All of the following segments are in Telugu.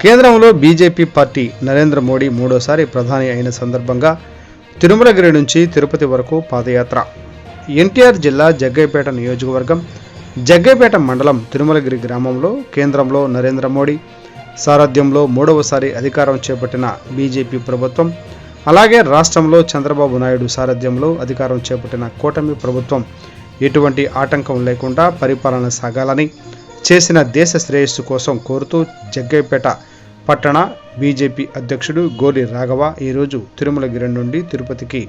కేంద్రంలో బీజేపీ పార్టీ నరేంద్ర మోడీ మూడోసారి ప్రధాని అయిన సందర్భంగా తిరుమలగిరి నుంచి తిరుపతి వరకు పాదయాత్ర. ఎన్టీఆర్ జిల్లా జగ్గయ్యపేట నియోజకవర్గం జగ్గయ్యపేట మండలం తిరుమలగిరి గ్రామంలో కేంద్రంలో నరేంద్ర మోడీ సారథ్యంలో మూడవసారి అధికారం చేపట్టిన బీజేపీ ప్రభుత్వం, అలాగే రాష్ట్రంలో చంద్రబాబు నాయుడు సారథ్యంలో అధికారం చేపట్టిన కూటమి ప్రభుత్వం ఎటువంటి ఆటంకం లేకుండా పరిపాలన సాగాలని చేసిన దేశ శ్రేయస్సు కోసం కోరుతూ జగ్గయ్యపేట పట్టణ బీజేపీ అధ్యక్షుడు గోలి రాఘవ ఈరోజు తిరుమలగిరి నుండి తిరుపతికి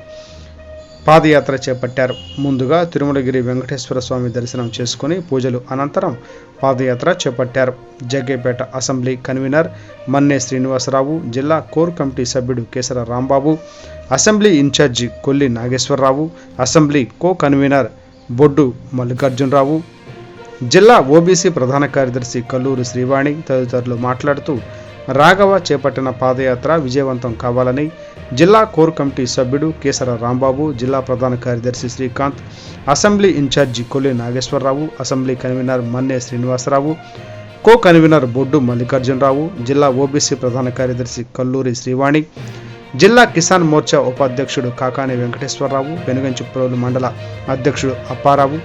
పాదయాత్ర చేపట్టారు. ముందుగా తిరుమలగిరి వెంకటేశ్వర స్వామి దర్శనం చేసుకుని పూజలు అనంతరం పాదయాత్ర చేపట్టారు. జగ్గయ్యపేట అసెంబ్లీ కన్వీనర్ మన్నే శ్రీనివాసరావు, జిల్లా కోర్ కమిటీ సభ్యుడు Kesara Rambabu, assembly incharge Kolli Nageswararao, assembly co convenor Boddu Mallikarjunarao, జిల్లా ఓబీసీ ప్రధాన కార్యదర్శి కల్లూరి శ్రీవాణి తదితరులు మాట్లాడుతూ రాఘవ చేపట్టిన పాదయాత్ర విజయవంతం కావాలని జిల్లా కోర్ కమిటీ సభ్యుడు కేసర రాంబాబు, జిల్లా ప్రధాన కార్యదర్శి Srikanth, assembly incharge Kolli Nageswararao, assembly convenor Manne Srinivasarao, co convenor Boddu Mallikarjunarao, జిల్లా ఓబీసీ ప్రధాన కార్యదర్శి కల్లూరి శ్రీవాణి, జిల్లా కిసాన్ మోర్చా ఉపాధ్యక్షుడు కాకాని వెంకటేశ్వరరావు, పెనుగంచిప్రోలు మండల అధ్యక్షుడు అప్పారావు,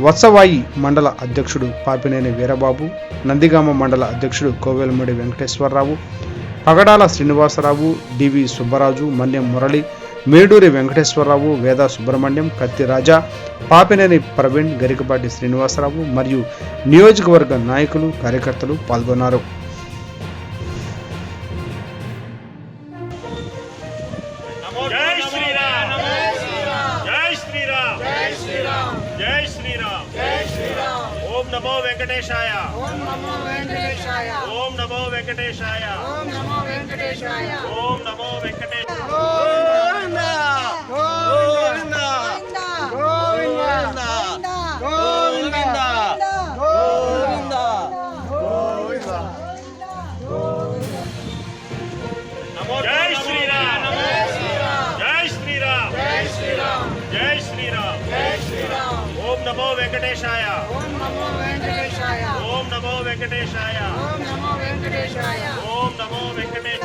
వత్సవాయి మండల అధ్యక్షుడు పాపినేని వీరబాబు, నందిగామ మండల అధ్యక్షుడు కోవెలమూడి వెంకటేశ్వరరావు, పగడాల శ్రీనివాసరావు, డివి సుబ్బరాజు, మన్యం మురళి, మేడూరి వెంకటేశ్వరరావు, వేద సుబ్రహ్మణ్యం, కత్తి రాజా, పాపినేని ప్రవీణ్, గరికపాటి శ్రీనివాసరావు మరియు నియోజకవర్గ నాయకులు కార్యకర్తలు పాల్గొన్నారు. ఓం నమో వెంకటేశాయ, ఓం నమో వెంకటేశాయ, ఓం నమో వెంకటేశాయ, ఓం నమో వెంకటేశాయ, ఓం నమో వెంకటేశాయ. గోవింద గోవింద గోవింద గోవింద గోవింద గోవింద. నమో జై శ్రీరామ్, జై శ్రీరామ్, జై శ్రీరామ్, జై శ్రీరామ్, జై శ్రీరామ్. ఓం నమో వెంకటేశాయ, ఓం నమో వెంకటేశాయ, ఓం నమో వెంకటేశాయ, ఓం నమో వెంకటేశాయ, ఓం నమో వెంకటేశాయ.